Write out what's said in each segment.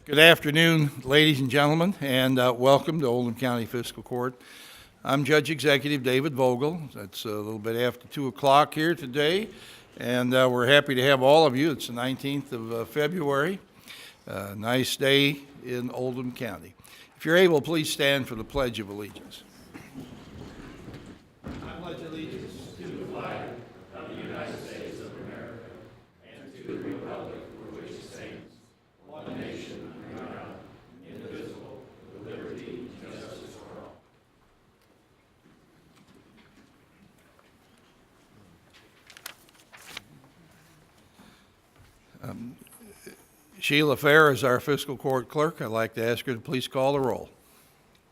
Good afternoon, ladies and gentlemen, and welcome to Oldham County Fiscal Court. I'm Judge Executive David Vogel. That's a little bit after 2 o'clock here today, and we're happy to have all of you. It's the 19th of February. Nice day in Oldham County. If you're able, please stand for the Pledge of Allegiance. I pledge allegiance to the flag of the United States of America and to the republic for which it stands, one nation under God, indivisible, with liberty and justice for all. Sheila Fair is our fiscal court clerk. I'd like to ask her to please call the roll.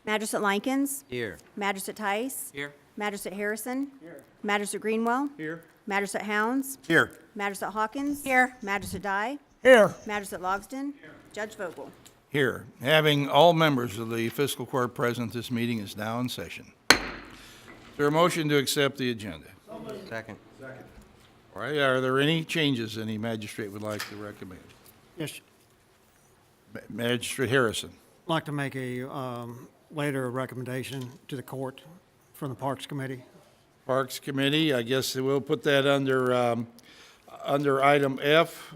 Magistrate Likens. Here. Magistrate Tice. Here. Magistrate Harrison. Here. Magistrate Greenwell. Here. Magistrate Hounds. Here. Magistrate Hawkins. Here. Magistrate Dye. Here. Magistrate Logsdon. Here. Judge Vogel. Here. Having all members of the fiscal court present, this meeting is now in session. Is there a motion to accept the agenda? Second. All right, are there any changes any magistrate would like to recommend? Yes, Magistrate Harrison. I'd like to make a later recommendation to the court from the Parks Committee. Parks Committee, I guess we'll put that under item F,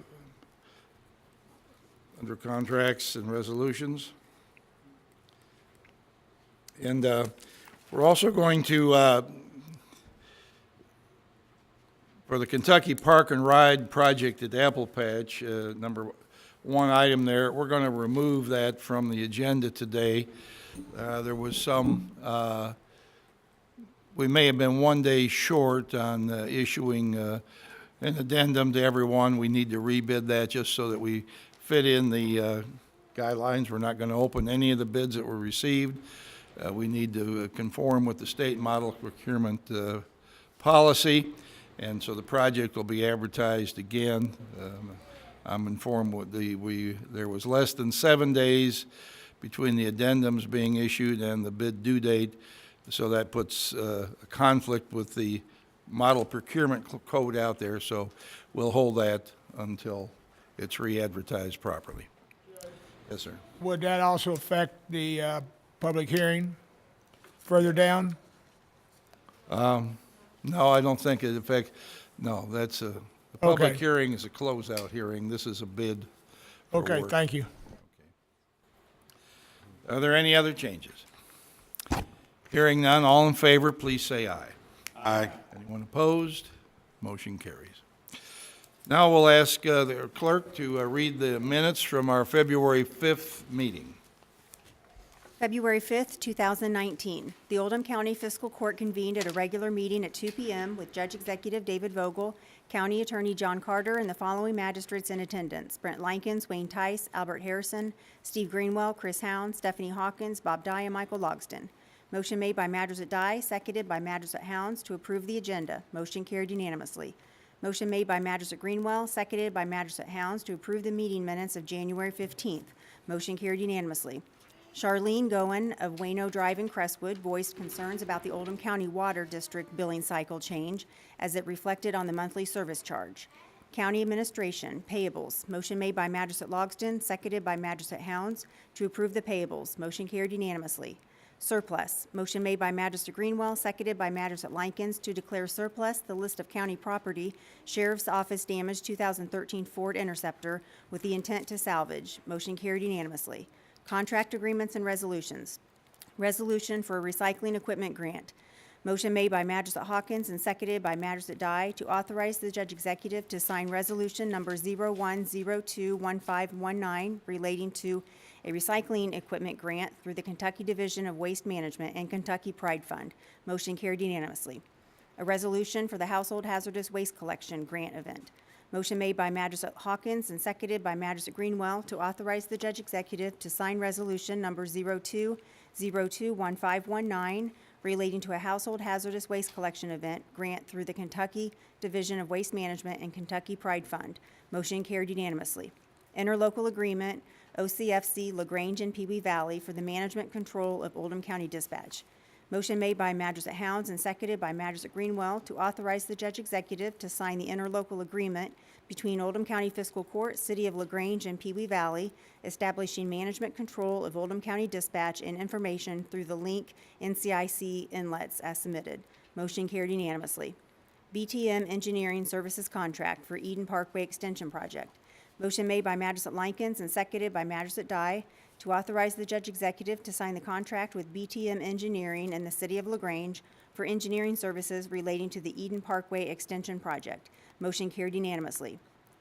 under contracts and resolutions. And we're also going to, for the Kentucky Park and Ride project at Apple Patch, number one item there, we're going to remove that from the agenda today. There was some, we may have been 1 day short on issuing an addendum to everyone. We need to rebid that just so that we fit in the guidelines. We're not going to open any of the bids that were received. We need to conform with the state model procurement policy, and so the project will be advertised again. I'm informed there was less than 7 days between the addendums being issued and the bid due date, so that puts a conflict with the model procurement code out there, so we'll hold that until it's re-advertised properly. Yes, sir. Would that also affect the public hearing further down? No, I don't think it affects, no, that's the public Okay. hearing is a closeout hearing. This is a bid for Okay, work. thank you. Are there any other changes? Hearing none, all in favor, please say aye. Aye. Anyone opposed? Motion carries. Now we'll ask the clerk to read the minutes from our February 5th meeting. February 5th, 2019. The Oldham County Fiscal Court convened at a regular meeting at 2 p.m. with Judge Executive David Vogel, County Attorney John Carter, and the following magistrates in attendance: Brent Likens, Wayne Tice, Albert Harrison, Steve Greenwell, Chris Hound, Stephanie Hawkins, Bob Dye, and Michael Logsdon. Motion made by Magistrate Dye, seconded by Magistrate Hounds to approve the agenda. Motion carried unanimously. Motion made by Magistrate Greenwell, seconded by Magistrate Hounds to approve the meeting minutes of January 15th. Motion carried unanimously. Charlene Goen of Wayno Drive in Crestwood voiced concerns about the Oldham County Water District billing cycle change as it reflected on the monthly service charge. County Administration, Payables. Motion made by Magistrate Logsdon, seconded by Magistrate Hounds to approve the payables. Motion carried unanimously. Surplus. Motion made by Magistrate Greenwell, seconded by Magistrate Likens to declare surplus the list of county property, Sheriff's Office damaged 2013 Ford Interceptor with the intent to salvage. Motion carried unanimously. Contract agreements and resolutions. Resolution for a recycling equipment grant. Motion made by Magistrate Hawkins and seconded by Magistrate Dye to authorize the Judge Executive to sign resolution number 01021519 relating to a recycling equipment grant through the Kentucky Division of Waste Management and Kentucky Pride Fund. Motion carried unanimously. A resolution for the Household Hazardous Waste Collection Grant Event. Motion made by Magistrate Hawkins and seconded by Magistrate Greenwell to authorize the Judge Executive to sign resolution number 02021519 relating to a household hazardous waste collection event grant through the Kentucky Division of Waste Management and Kentucky Pride Fund. Motion carried unanimously. Interlocal agreement, OCFC LaGrange and Pee Wee Valley for the management control of Oldham County Dispatch. Motion made by Magistrate Hounds and seconded by Magistrate Greenwell to authorize the Judge Executive to sign the interlocal agreement between Oldham County Fiscal Court, City of LaGrange, and Pewee Valley, establishing management control of Oldham County dispatch and information through the link NCIC inlets as submitted. Motion carried unanimously. BTM Engineering Services Contract for Eden Parkway Extension Project. Motion made by Magistrate Likens and seconded by Magistrate Dye to authorize the Judge Executive to sign the contract with BTM Engineering and the City of LaGrange for engineering services relating to the Eden Parkway Extension Project. Motion carried unanimously.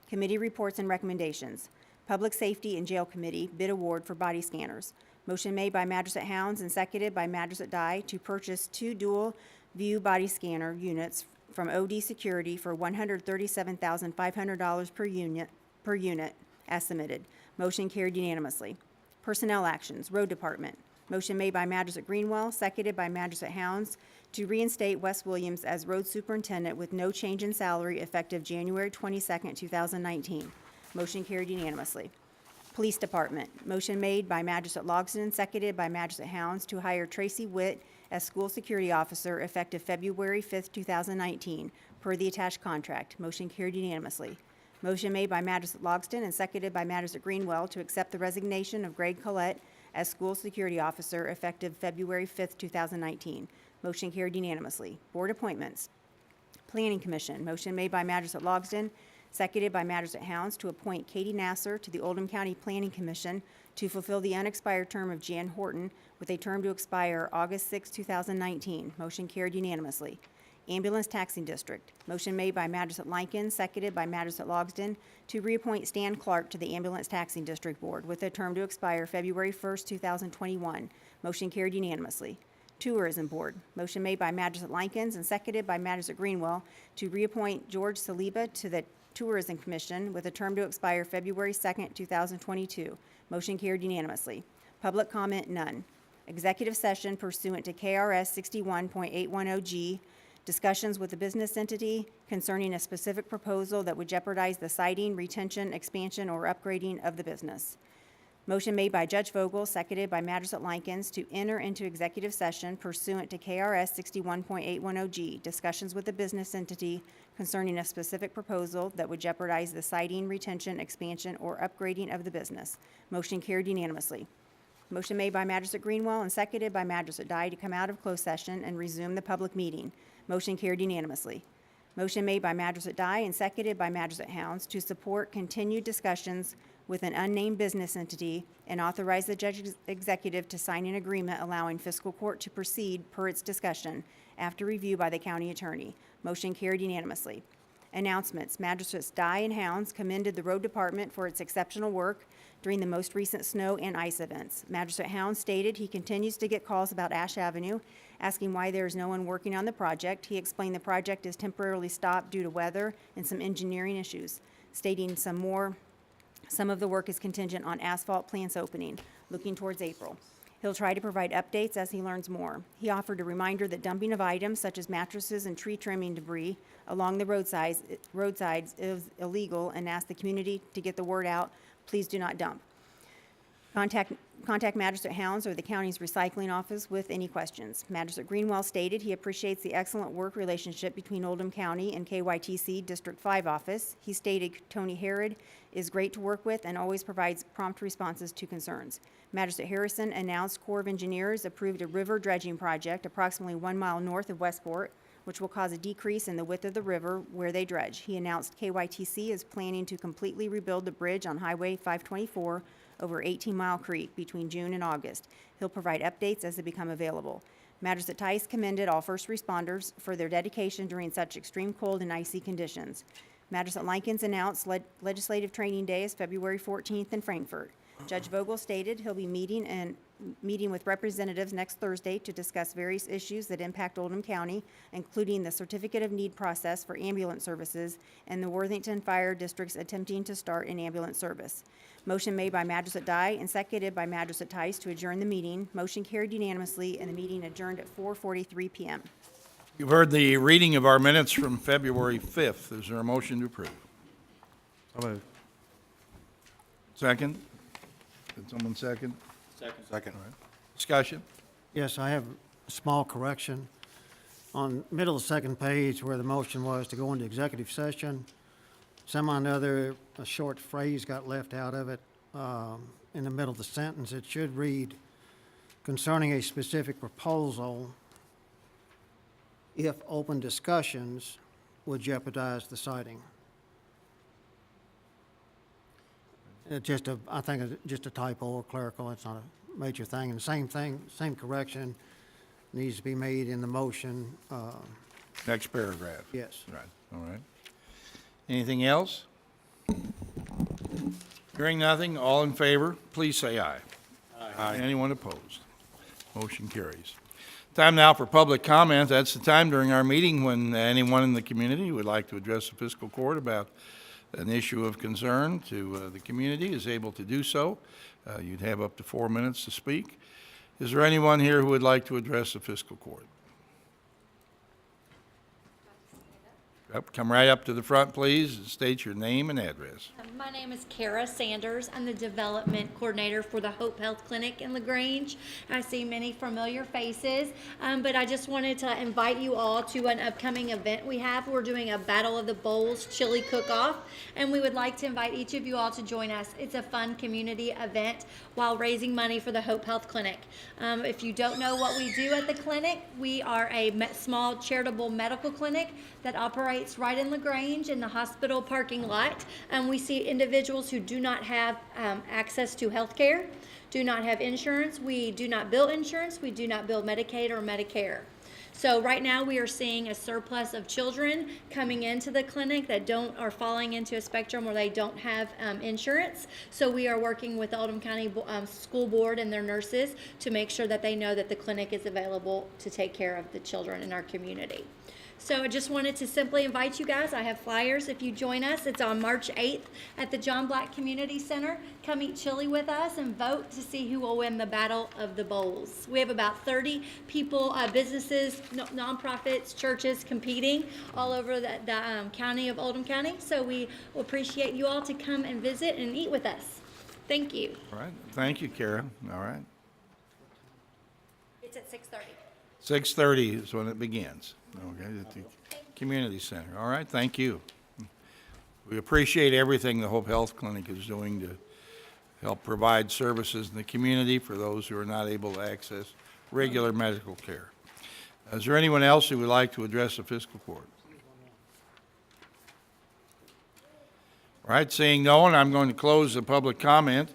Committee reports and recommendations. Public Safety and Jail Committee bid award for body scanners. Motion made by Magistrate Hounds and seconded by Magistrate Dye to purchase 2 dual view body scanner units from OD Security for $137,500 per unit as submitted. Motion carried unanimously. Personnel actions, Road Department. Motion made by Magistrate Greenwell, seconded by Magistrate Hounds to reinstate Wes Williams as Road Superintendent with no change in salary effective January 22nd, 2019. Motion carried unanimously. Police Department. Motion made by Magistrate Logsdon, seconded by Magistrate Hounds to hire Tracy Witt as School Security Officer effective February 5th, 2019, per the attached contract. Motion carried unanimously. Motion made by Magistrate Logsdon and seconded by Magistrate Greenwell to accept the resignation of Greg Collette as School Security Officer effective February 5th, 2019. Motion carried unanimously. Board appointments. Planning Commission. Motion made by Magistrate Logsdon, seconded by Magistrate Hounds to appoint Katie Nasser to the Oldham County Planning Commission to fulfill the unexpired term of Jan Horton with a term to expire August 6, 2019. Motion carried unanimously. Ambulance Taxing District. Motion made by Magistrate Likens, seconded by Magistrate Logsdon to reappoint Stan Clark to the Ambulance Taxing District Board with a term to expire February 1st, 2021. Motion carried unanimously. Tourism Board. Motion made by Magistrate Likens and seconded by Magistrate Greenwell to reappoint George Saliba to the Tourism Commission with a term to expire February 2nd, 2022. Motion carried unanimously. Public comment, none. Executive session pursuant to KRS 61.810G. Discussions with the business entity concerning a specific proposal that would jeopardize the siting, retention, expansion, or upgrading of the business. Motion made by Judge Vogel, seconded by Magistrate Likens to enter into executive session pursuant to KRS 61.810G. Discussions with the business entity concerning a specific proposal that would jeopardize the siting, retention, expansion, or upgrading of the business. Motion carried unanimously. Motion made by Magistrate Greenwell and seconded by Magistrate Dye to come out of closed session and resume the public meeting. Motion carried unanimously. Motion made by Magistrate Dye and seconded by Magistrate Hounds to support continued discussions with an unnamed business entity and authorize the Judge Executive to sign an agreement allowing Fiscal Court to proceed per its discussion after review by the County Attorney. Motion carried unanimously. Announcements. Magistrates Dye and Hounds commended the Road Department for its exceptional work during the most recent snow and ice events. Magistrate Hounds stated he continues to get calls about Ash Avenue, asking why there is no one working on the project. He explained the project is temporarily stopped due to weather and some engineering issues, stating some of the work is contingent on asphalt plants opening, looking towards April. He'll try to provide updates as he learns more. He offered a reminder that dumping of items such as mattresses and tree trimming debris along the roadsides is illegal and asked the community to get the word out, please do not dump. Contact Magistrate Hounds or the county's recycling office with any questions. Magistrate Greenwell stated he appreciates the excellent work relationship between Oldham County and KYTC District 5 office. He stated Tony Herod is great to work with and always provides prompt responses to concerns. Magistrate Harrison announced Corps of Engineers approved a river dredging project approximately 1 mile north of Westport, which will cause a decrease in the width of the river where they dredge. He announced KYTC is planning to completely rebuild the bridge on Highway 524 over 18-Mile Creek between June and August. He'll provide updates as they become available. Magistrate Tice commended all first responders for their dedication during such extreme cold and icy conditions. Magistrate Likens announced legislative training day is February 14th in Frankfort. Judge Vogel stated he'll be meeting with representatives next Thursday to discuss various issues that impact Oldham County, including the Certificate of Need process for ambulance services and the Worthington Fire District's attempting to start an ambulance service. Motion made by Magistrate Dye and seconded by Magistrate Tice to adjourn the meeting. Motion carried unanimously and the meeting adjourned at 4:43 p.m. You've heard the reading of our minutes from February 5th. Is there a motion to approve? So moved. Second? Did someone second? Second. Discussion? Yes, I have small correction. On middle of the second page where the motion was to go into executive session, somehow or another, a short phrase got left out of it in the middle of the sentence. It should read, concerning a specific proposal, if open discussions would jeopardize the citing. I think it's just a typo or clerical, it's not a major thing. And same correction needs to be made in the motion, Next paragraph. yes. Right, all right. Anything else? Hearing nothing, all in favor, please say aye. Aye. Anyone opposed? Motion carries. Time now for public comment. That's the time during our meeting when anyone in the community who would like to address the fiscal court about an issue of concern to the community is able to do so. You'd have up to 4 minutes to speak. Is there anyone here who would like to address the fiscal court? Come right up to the front, please, and state your name and address. My name is Kara Sanders. I'm the development coordinator for the Hope Health Clinic in LaGrange. I see many familiar faces, but I just wanted to invite you all to an upcoming event we have. We're doing a Battle of the Bowls chili cook-off, and we would like to invite each of you all to join us. It's a fun community event while raising money for the Hope Health Clinic. If you don't know what we do at the clinic, we are a small charitable medical clinic that operates right in LaGrange in the hospital parking lot. We see individuals who do not have access to health care, do not have insurance. We do not bill insurance. We do not bill Medicaid or Medicare. So right now we are seeing a surplus of children coming into the clinic that are falling into a spectrum where they don't have insurance. So we are working with the Oldham County School Board and their nurses to make sure that they know that the clinic is available to take care of the children in our community. So I just wanted to simply invite you guys. I have flyers if you join us. It's on March 8th at the John Black Community Center. Come eat chili with us and vote to see who will win the Battle of the Bowls. We have about 30 people, businesses, nonprofits, churches competing all over the county of Oldham County. So we appreciate you all to come and visit and eat with us. Thank you. All right, thank you, Kara. All right. It's at 6:30. 6:30 is when it begins, okay, at the community center. All right, thank you. We appreciate everything the Hope Health Clinic is doing to help provide services in the community for those who are not able to access regular medical care. Is there anyone else who would like to address the fiscal court? All right, seeing no one, I'm going to close the public comment,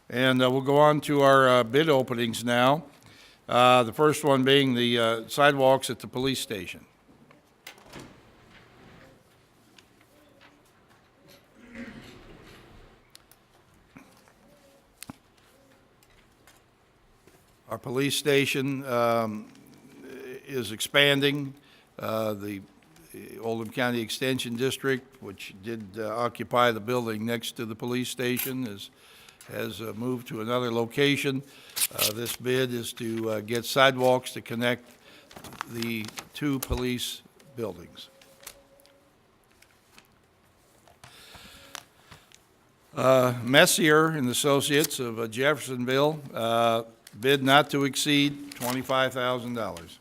and we'll go on to our bid openings now. The first one being the sidewalks at the police station. Our police station is expanding. The Oldham County Extension District, which did occupy the building next to the police station, has moved to another location. This bid is to get sidewalks to connect the two police buildings. Messier and Associates of Jeffersonville, bid not to exceed $25,000.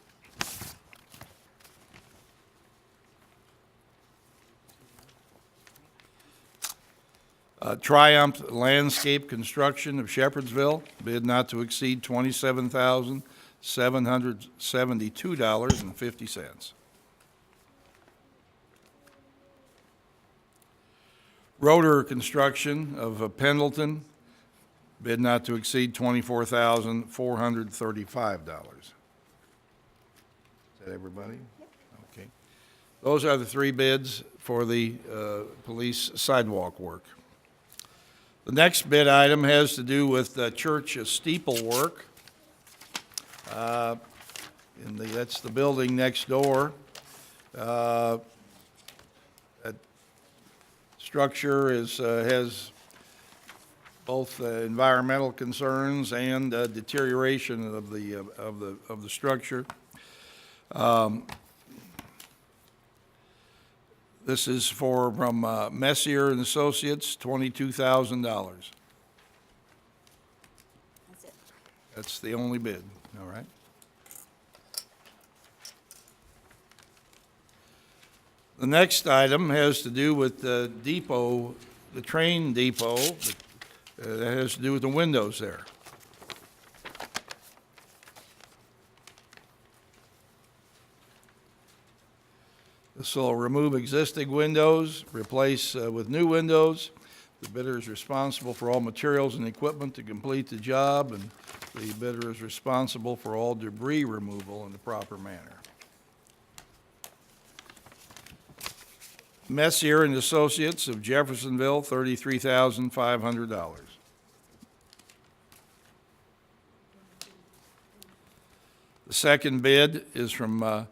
Triumph Landscape Construction of Shepherdsville, bid not to exceed $27,772.50. Rotor Construction of Pendleton, bid not to exceed $24,435. Is that everybody? Okay. Those are the three bids for the police sidewalk work. The next bid item has to do with church steeple work. That's the building next door. That structure has both environmental concerns and deterioration of the structure. This is from Messier and Associates, $22,000. That's it. That's the only bid, all right? The next item has to do with the depot, the train depot. That has to do with the windows there. This will remove existing windows, replace with new windows. The bidder is responsible for all materials and equipment to complete the job, and the bidder is responsible for all debris removal in the proper manner. Messier and Associates of Jeffersonville, $33,500. The second bid is from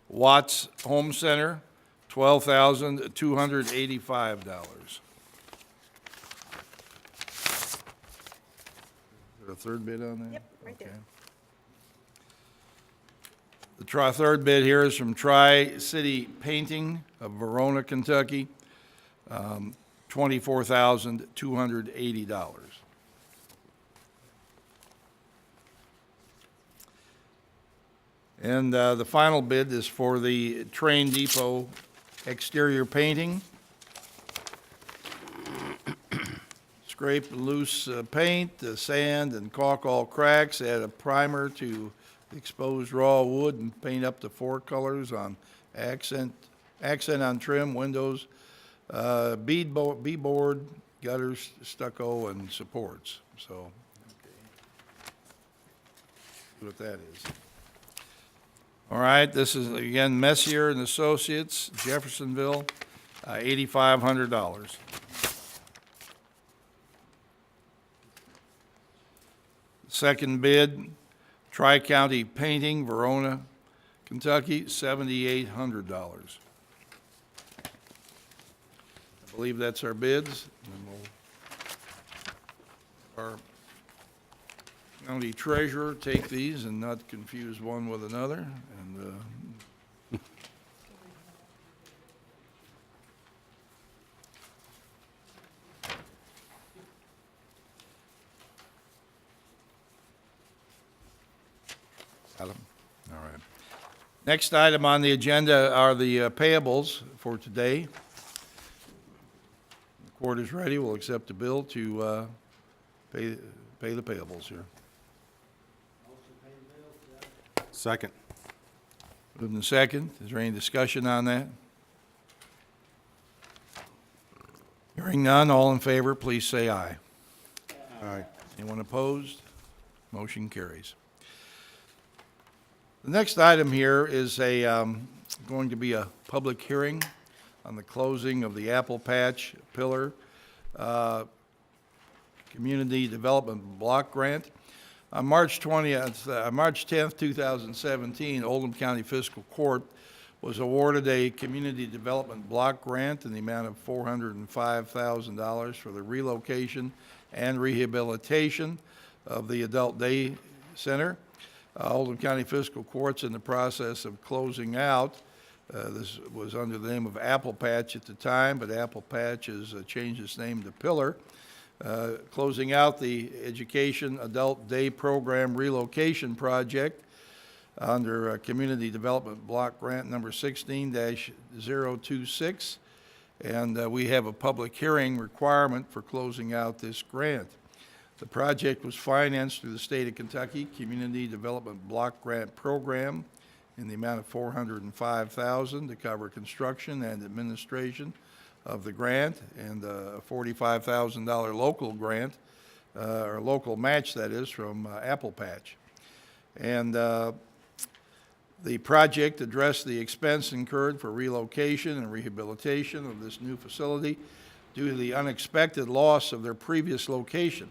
Watts Home Center, $12,285. Is there a third bid on that? Yep, right there. Okay. The third bid here is from Tri-City Painting of Verona, Kentucky, $24,280. And the final bid is for the train depot exterior painting. Scrape loose paint, sand, and caulk all cracks. Add a primer to exposed raw wood and paint up to 4 colors on accent on trim, windows, beadboard, gutters, stucco, and supports. So, what that is. All right, this is again Messier and Associates, Jeffersonville, $8,500. Second bid, Tri-County Painting, Verona, Kentucky, $7,800. I believe that's our bids. And we'll, our county treasurer take these and not confuse one with another. And got 'em? All right. Next item on the agenda are the payables for today. The court is ready. We'll accept the bill to pay the payables here. Second. Moved and second. Is there any discussion on that? Hearing none, all in favor, please say aye. Aye. Anyone opposed? Motion carries. The next item here is going to be a public hearing on the closing of the Apple Patch Pillar Community Development Block Grant. On March 10th, 2017, Oldham County Fiscal Court was awarded a Community Development Block Grant in the amount of $405,000 for the relocation and rehabilitation of the Adult Day Center. Oldham County Fiscal Court's in the process of closing out. This was under the name of Apple Patch at the time, but Apple Patch has changed its name to Pillar. Closing out the Education Adult Day Program Relocation Project under Community Development Block Grant number 16-026. And we have a public hearing requirement for closing out this grant. The project was financed through the State of Kentucky Community Development Block Grant Program in the amount of $405,000 to cover construction and administration of the grant, and a $45,000 local grant, or local match, that is, from Apple Patch. And the project addressed the expense incurred for relocation and rehabilitation of this new facility due to the unexpected loss of their previous location.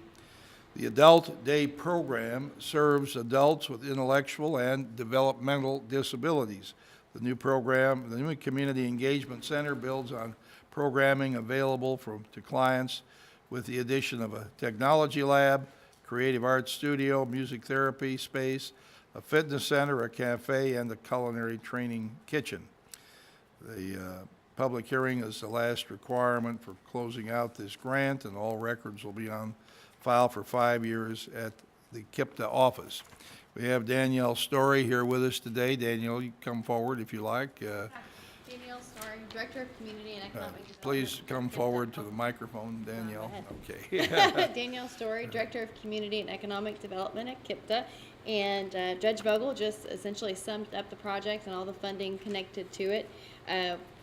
The Adult Day Program serves adults with intellectual and developmental disabilities. The new program, the new Community Engagement Center builds on programming available to clients with the addition of a technology lab, creative arts studio, music therapy space, a fitness center, a cafe, and a culinary training kitchen. The public hearing is the last requirement for closing out this grant, and all records will be on file for 5 years at the KIPTA office. We have Danielle Story here with us today. Danielle, you come forward if you like. Danielle Story. Story, Director of Community and Economic Development. Please come forward to the microphone, Danielle. Okay. Danielle Story, Director of Community and Economic Development at KIPTA. And Judge Vogel just essentially summed up the project and all the funding connected to it.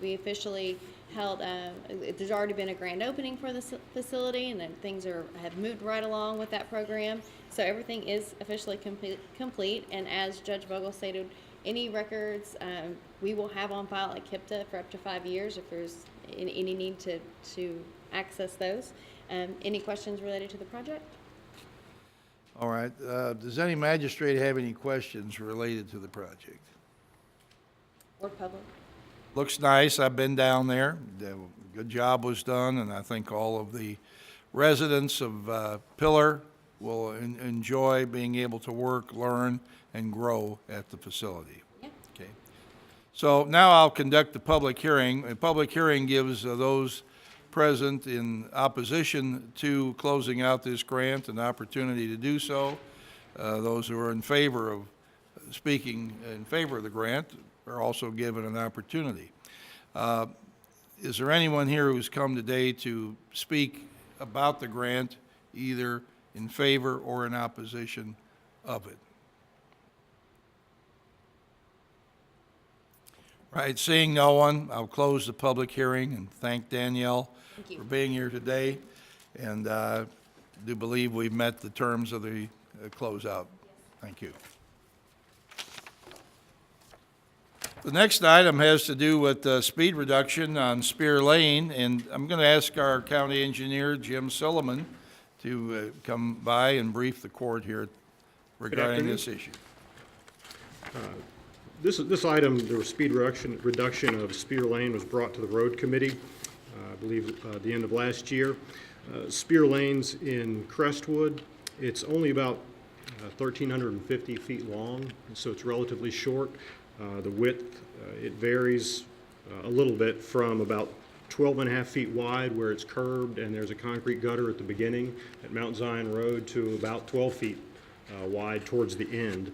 We officially held, there's already been a grand opening for the facility, and then things have moved right along with that program. So everything is officially complete. And as Judge Vogel stated, any records we will have on file at KIPTA for up to 5 years if there's any need to access those. Any questions related to the project? All right. Does any magistrate have any questions related to the project? Or public? Looks nice. I've been down there. The good job was done, and I think all of the residents of Pillar will enjoy being able to work, learn, and grow at the facility. Yeah. Okay. So now I'll conduct the public hearing. A public hearing gives those present in opposition to closing out this grant an opportunity to do so. Those who are in favor of speaking in favor of the grant are also given an opportunity. Is there anyone here who's come today to speak about the grant, either in favor or in opposition of it? Right, seeing no one, I'll close the public hearing and thank Danielle for being here today. And do believe we've met the terms of the closeout. Thank you. The next item has to do with speed reduction on Spear Lane, and I'm going to ask our county engineer, Jim Silliman, to come by and brief the court here regarding this issue. This item, the speed reduction of Spear Lane was brought to the road committee, I believe, at the end of last year. Spear Lane's in Crestwood. It's only about 1,350 feet long, so it's relatively short. The width, it varies a little bit from about 12.5 feet wide where it's curbed and there's a concrete gutter at the beginning at Mount Zion Road to about 12 feet wide towards the end.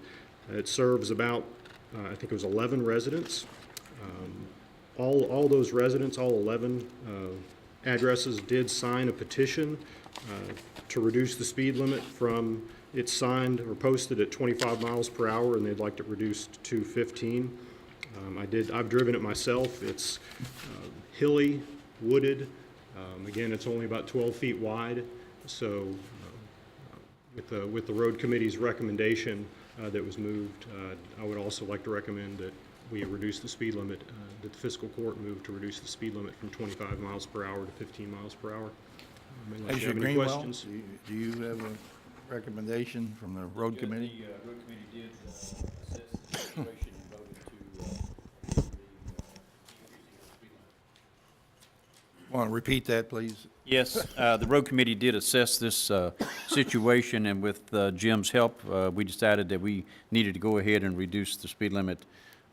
It serves about, I think it was 11 residents. All those residents, all 11 addresses did sign a petition to reduce the speed limit from, it's signed or posted at 25 miles per hour, and they'd like it reduced to 15. I've driven it myself. It's hilly, wooded. Again, it's only about 12 feet wide. So with the road committee's recommendation that was moved, I would also like to recommend that we reduce the speed limit, that the fiscal court move to reduce the speed limit from 25 miles per hour to 15 miles per hour. Unless you have any Greenwell, questions. do you have a recommendation from the road committee? The road committee did assess the situation and voted to increase the speed limit. Want to repeat that, please? Yes, the road committee did assess this situation, and with Jim's help, we decided that we needed to go ahead and reduce the speed limit,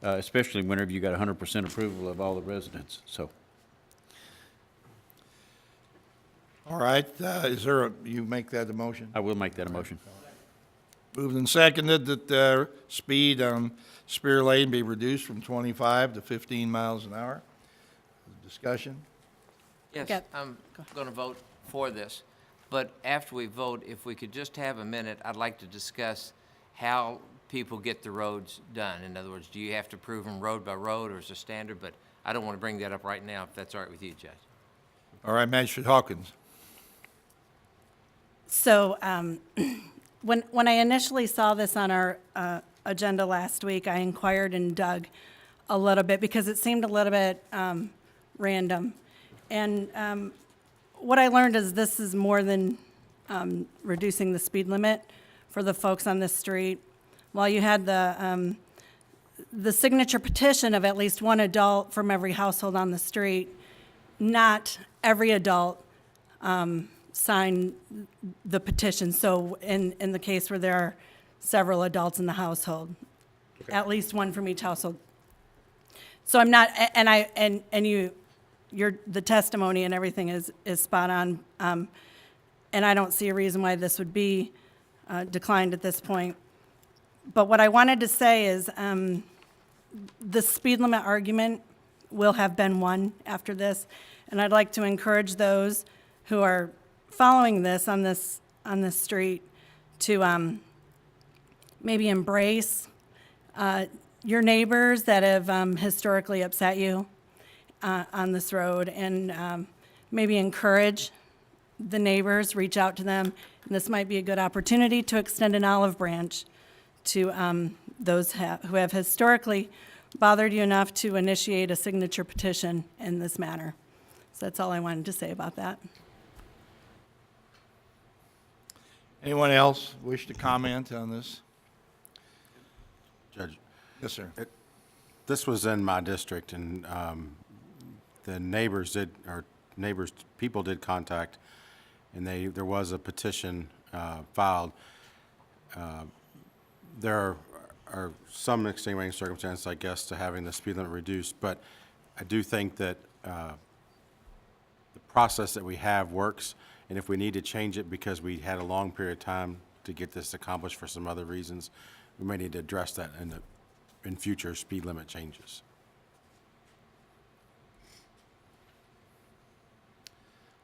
especially whenever you got 100% approval of all the residents, so. All right, is there you make that a motion? I will make that a motion. Moved and seconded that speed on Spear Lane be reduced from 25 to 15 miles an hour. Discussion? Yes, Yep. I'm going to vote for this, but after we vote, if we could just have a minute, I'd like to discuss how people get the roads done. In other words, do you have to prove them road by road, or is it standard? But I don't want to bring that up right now, if that's all right with you, Judge. All right, Magistrate Hawkins. So when I initially saw this on our agenda last week, I inquired and dug a little bit because it seemed a little bit random. And what I learned is this is more than reducing the speed limit for the folks on this street. While you had the signature petition of at least one adult from every household on the street, not every adult sign the petition. So in the case where there are several adults in the household, at least one from each household. So I'm not, the testimony and everything is spot on. And I don't see a reason why this would be declined at this point. But what I wanted to say is the speed limit argument will have been one after this. And I'd like to encourage those who are following this on this street to maybe embrace your neighbors that have historically upset you on this road, and maybe encourage the neighbors, reach out to them. And this might be a good opportunity to extend an olive branch to those who have historically bothered you enough to initiate a signature petition in this matter. So that's all I wanted to say about that. Anyone else wish to comment on this? Judge, Yes, sir. this was in my district, and the people did contact, and there was a petition filed. There are some extenuating circumstances, I guess, to having the speed limit reduced, but I do think that the process that we have works, and if we need to change it because we had a long period of time to get this accomplished for some other reasons, we may need to address that in future speed limit changes.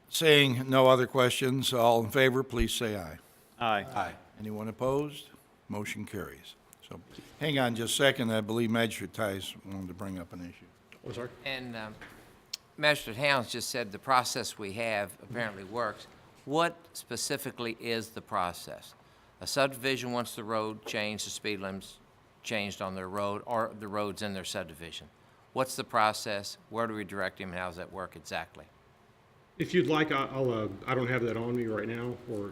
Seeing no other questions, all in favor, please say aye. Aye. Aye. Anyone opposed? Motion carries. So, hang on just a second, I believe Magistrate Tice wanted to bring up an issue. I'm sorry? And Magistrate Hounds just said the process we have apparently works. What specifically is the process? A subdivision wants the road changed, the speed limit's changed on their road, or the road's in their subdivision. What's the process? Where do we direct him, and how does that work exactly? If you'd like, I don't have that on me right now, or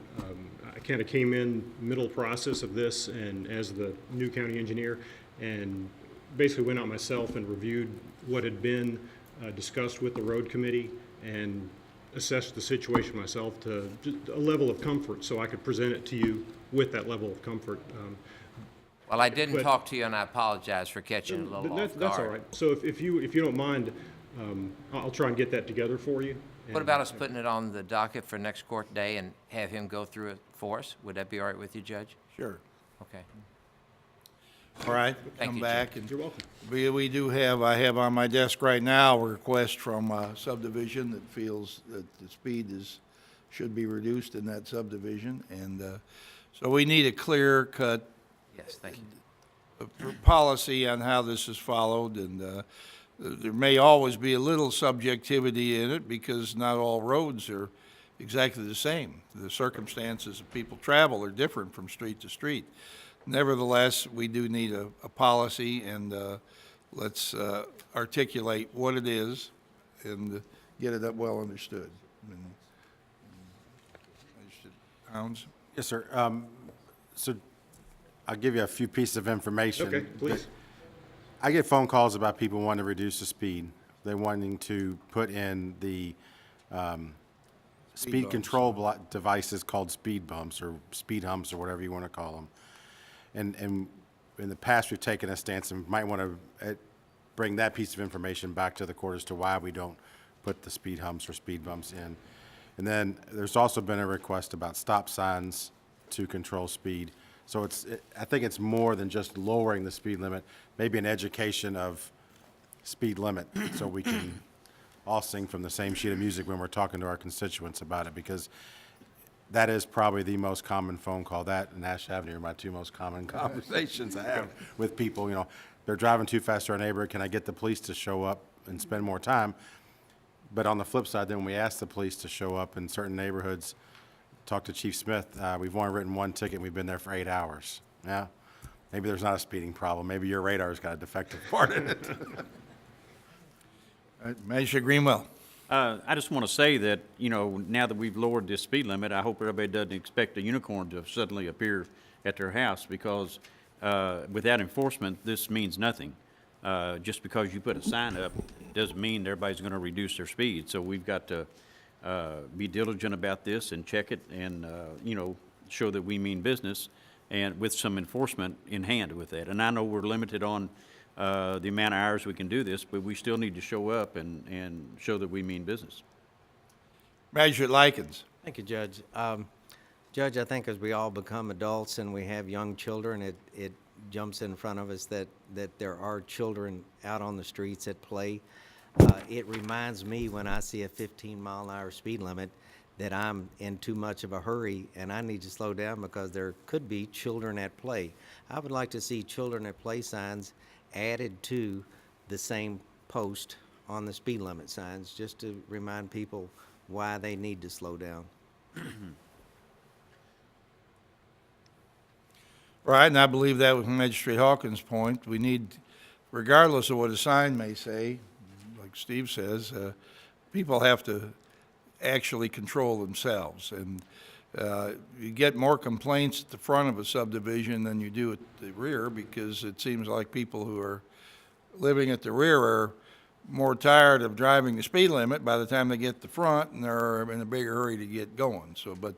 I kind of came in middle process of this, and as the new county engineer, and basically went out myself and reviewed what had been discussed with the road committee, and assessed the situation myself to just a level of comfort, so I could present it to you with that level of comfort. Well, I didn't But- talk to you, and I apologize for catching you a little off guard. That's all right. So if you don't mind, I'll try and get that together for you. What about us putting it on the docket for next court day and have him go through it for us? Would that be all right with you, Judge? Sure. Okay. All right, Thank come you, back. And You're welcome. we do have, I have on my desk right now, a request from a subdivision that feels that the speed should be reduced in that subdivision. And so we need a clear-cut Yes, thank you. policy on how this is followed, and there may always be a little subjectivity in it because not all roads are exactly the same. The circumstances that people travel are different from street to street. Nevertheless, we do need a policy, and let's articulate what it is and get it well understood. Hounds? Yes, sir. So I'll give you a few pieces of information. Okay, please. I get phone calls about people wanting to reduce the speed. They're wanting to put in the speed bumps. control devices called speed bumps or speed humps or whatever you want to call them. And in the past, we've taken a stance and might want to bring that piece of information back to the court as to why we don't put the speed humps or speed bumps in. And then there's also been a request about stop signs to control speed. So I think it's more than just lowering the speed limit, maybe an education of speed limit, so we can all sing from the same sheet of music when we're talking to our constituents about it, because that is probably the most common phone call. That and Ash Avenue are my two most common conversations I have with people. You know, they're driving too fast to our neighborhood. Can I get the police to show up and spend more time? But on the flip side, then we ask the police to show up in certain neighborhoods. Talk to Chief Smith. We've only written one ticket, and we've been there for 8 hours. Yeah, maybe there's not a speeding problem. Maybe your radar's got a defective part in it. Magistrate Greenwell? I just want to say that, you know, now that we've lowered this speed limit, I hope everybody doesn't expect a unicorn to suddenly appear at their house, because without enforcement, this means nothing. Just because you put a sign up doesn't mean everybody's going to reduce their speed. So we've got to be diligent about this and check it and, you know, show that we mean business, and with some enforcement in hand with that. And I know we're limited on the amount of hours we can do this, but we still need to show up and show that we mean business. Magistrate Likens? Thank you, Judge. Judge, I think as we all become adults and we have young children, it jumps in front of us that there are children out on the streets at play. It reminds me when I see a 15-mile-an-hour speed limit that I'm in too much of a hurry and I need to slow down because there could be children at play. I would like to see children at play signs added to the same post on the speed limit signs, just to remind people why they need to slow down. Right, and I believe that was Magistrate Hawkins' point. We need, regardless of what a sign may say, like Steve says, people have to actually control themselves. And you get more complaints at the front of a subdivision than you do at the rear, because it seems like people who are living at the rear are more tired of driving the speed limit by the time they get to the front, and they're in a bigger hurry to get going. So, but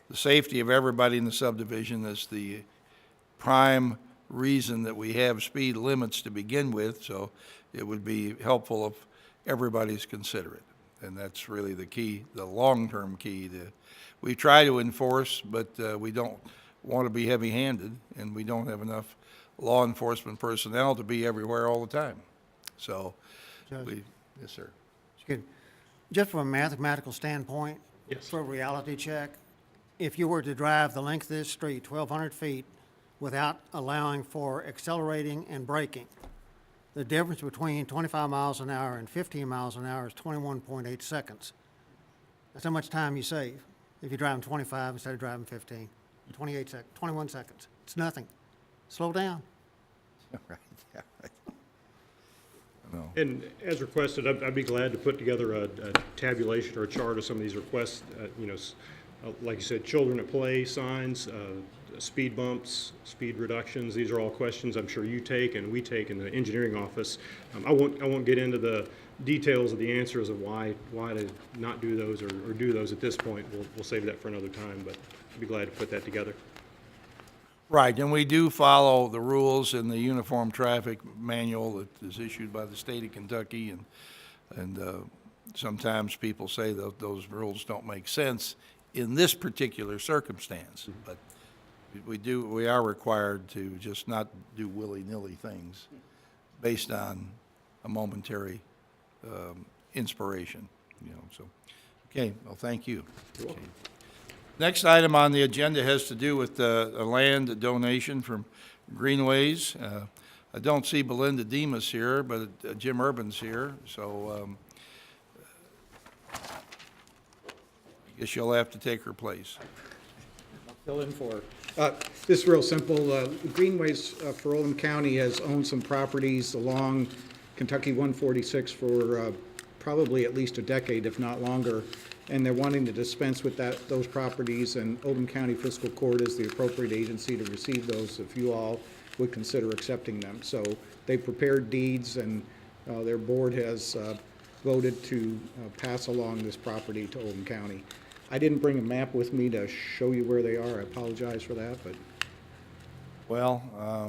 the safety of everybody in the subdivision is the prime reason that we have speed limits to begin with, so it would be helpful if everybody's considerate. And that's really the key, the long-term key. We try to enforce, but we don't want to be heavy-handed, and we don't have enough law enforcement personnel to be everywhere all the time. So, Judge. yes, sir. Good. Just from a mathematical standpoint, Yes. for a reality check, if you were to drive the length of this street, 1,200 feet, without allowing for accelerating and braking, the difference between 25 miles an hour and 15 miles an hour is 21.8 seconds. That's how much time you save if you're driving 25 instead of driving 15. 21 seconds. It's nothing. Slow down. Right, yeah, right. No. And as requested, I'd be glad to put together a tabulation or a chart of some of these requests. Like you said, children at play signs, speed bumps, speed reductions. These are all questions I'm sure you take and we take in the engineering office. I won't get into the details of the answers of why to not do those or do those at this point. We'll save that for another time, but I'd be glad to put that together. Right, and we do follow the rules in the Uniform Traffic Manual that is issued by the state of Kentucky, and sometimes people say that those rules don't make sense in this particular circumstance, but we are required to just not do willy-nilly things based on a momentary inspiration, so. Okay, well, thank you. Okay. Next item on the agenda has to do with a land donation from Greenways. I don't see Belinda Demas here, but Jim Urban's here, so I guess you'll have to take her place. Fill in for her. This is real simple. Greenways for Oldham County has owned some properties along Kentucky 146 for probably at least a decade, if not longer, and they're wanting to dispense with those properties, and Oldham County Fiscal Court is the appropriate agency to receive those if you all would consider accepting them. So they prepared deeds, and their board has voted to pass along this property to Oldham County. I didn't bring a map with me to show you where they are. I apologize for that, but Well, I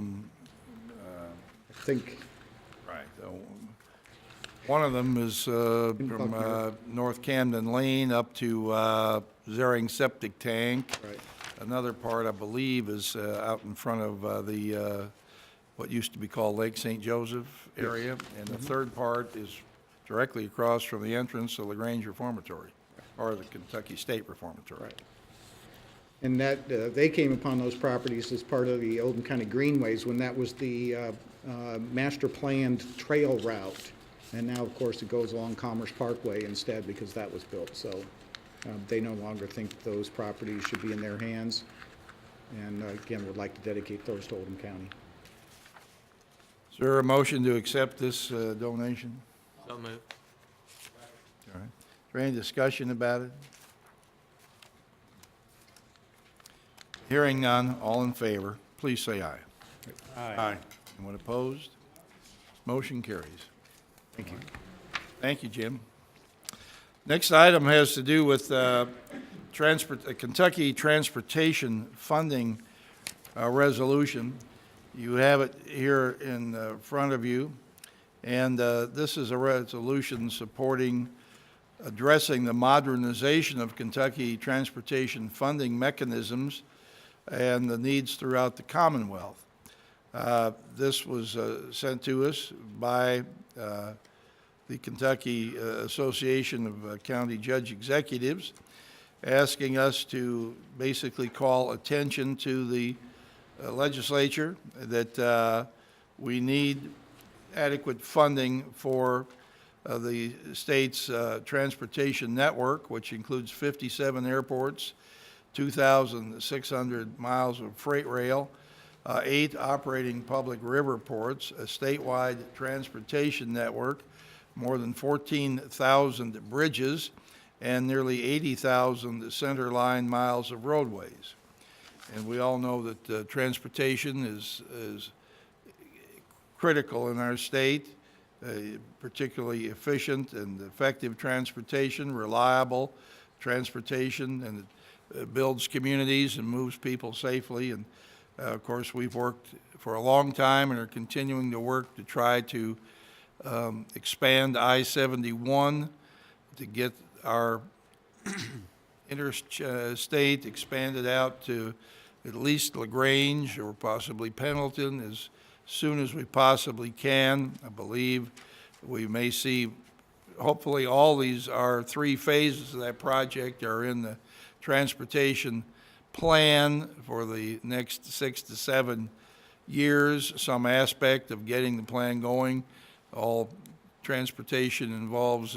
think right. One of them is from Buckner. North Camden Lane up to Zering Septic Tank. Right. Another part, I believe, is out in front of the, what used to be called Lake St. Joseph area. And the third part is directly across from the entrance of LaGrange Reformatory, or the Kentucky State Reformatory. Right. And that, they came upon those properties as part of the Oldham County Greenways when that was the master planned trail route. And now, of course, it goes along Commerce Parkway instead because that was built. So they no longer think those properties should be in their hands. And again, would like to dedicate those to Oldham County. Is there a motion to accept this donation? So moved. All right. Is there any discussion about it? Hearing none, all in favor, please say aye. Aye. Anyone opposed? Motion carries. Thank you. Thank you, Jim. Next item has to do with Kentucky Transportation Funding Resolution. You have it here in front of you, and this is a resolution supporting addressing the modernization of Kentucky transportation funding mechanisms and the needs throughout the Commonwealth. This was sent to us by the Kentucky Association of County Judge Executives, asking us to basically call attention to the legislature that we need adequate funding for the state's transportation network, which includes 57 airports, 2,600 miles of freight rail, 8 operating public river ports, a statewide transportation network, more than 14,000 bridges, and nearly 80,000 centerline miles of roadways. And we all know that transportation is critical in our state, particularly efficient and effective transportation, reliable transportation, and it builds communities and moves people safely. And of course, we've worked for a long time and are continuing to work to try to expand I-71 to get our interstate expanded out to at least LaGrange or possibly Pendleton as soon as we possibly can. I believe we may see, hopefully all these are 3 phases of that project are in the transportation plan for the next 6 to 7 years, some aspect of getting the plan going. All transportation involves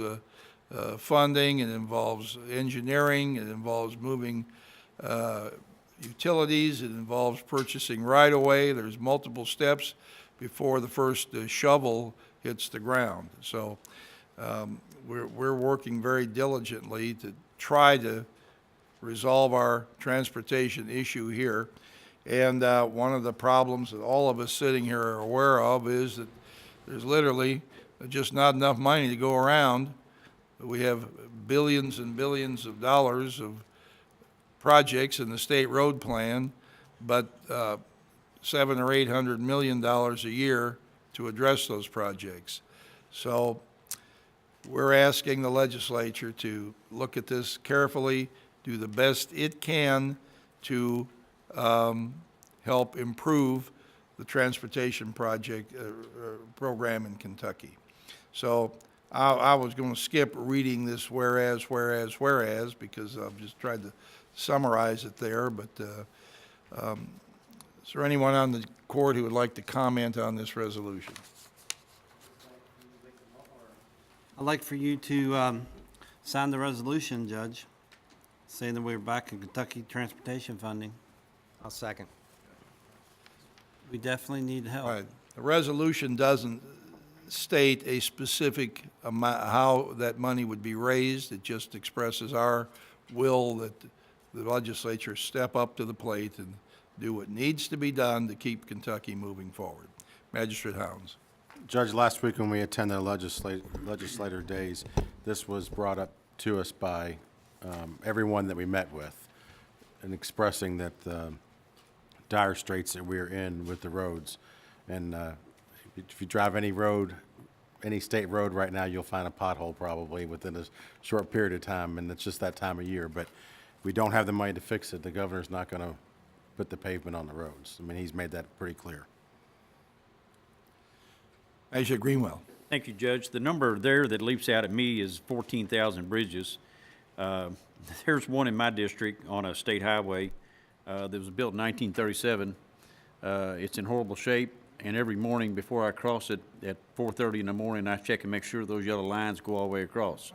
funding, it involves engineering, it involves moving utilities, it involves purchasing right-of-way. There's multiple steps before the first shovel hits the ground. So we're working very diligently to try to resolve our transportation issue here. And one of the problems that all of us sitting here are aware of is that there's literally just not enough money to go around. We have billions and billions of dollars of projects in the state road plan, but $700 or $800 million a year to address those projects. So we're asking the legislature to look at this carefully, do the best it can to help improve the transportation project program in Kentucky. So I was going to skip reading this whereas, because I've just tried to summarize it there, but is there anyone on the court who would like to comment on this resolution? I'd like for you to sign the resolution, Judge, saying that we're back in Kentucky transportation funding. I'll second. We definitely need help. All right. The resolution doesn't state a specific amount, how that money would be raised. It just expresses our will that the legislature step up to the plate and do what needs to be done to keep Kentucky moving forward. Magistrate Hounds. Judge, last week when we attended legislator days, this was brought up to us by everyone that we met with, and expressing that dire straits that we're in with the roads. And if you drive any road, any state road right now, you'll find a pothole probably within a short period of time, and it's just that time of year. But we don't have the money to fix it. The governor's not going to put the pavement on the roads. I mean, he's made that pretty clear. Magistrate Greenwell. Thank you, Judge. The number there that leaps out at me is 14,000 bridges. There's one in my district on a state highway that was built in 1937. It's in horrible shape, and every morning before I cross it at 4:30 in the morning, I check and make sure those yellow lines go all the way across.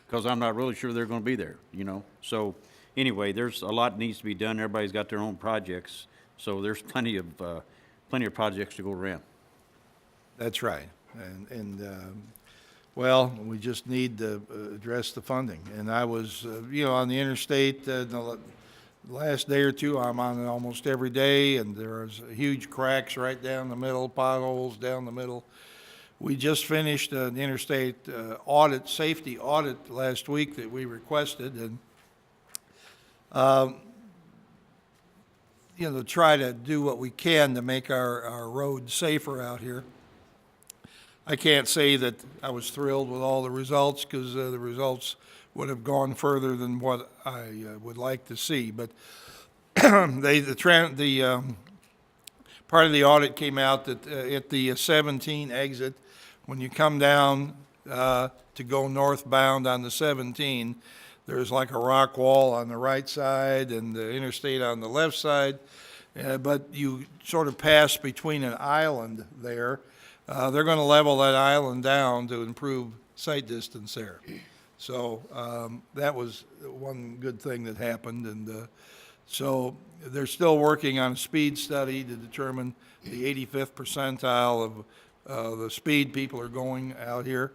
Because I'm not really sure they're going to be there, you know. So anyway, there's a lot that needs to be done. Everybody's got their own projects, so there's plenty of projects to go around. That's right. Well, we just need to address the funding. And I was, on the interstate the last day or two, I'm on it almost every day, and there's huge cracks right down the middle, potholes down the middle. We just finished an interstate audit, safety audit last week that we requested, and to try to do what we can to make our roads safer out here. I can't say that I was thrilled with all the results, because the results would have gone further than what I would like to see. But part of the audit came out that at the 17 exit, when you come down to go northbound on the 17, there's like a rock wall on the right side and the interstate on the left side, but you sort of pass between an island there. They're going to level that island down to improve sight distance there. So that was one good thing that happened, and so they're still working on a speed study to determine the 85th percentile of the speed people are going out here.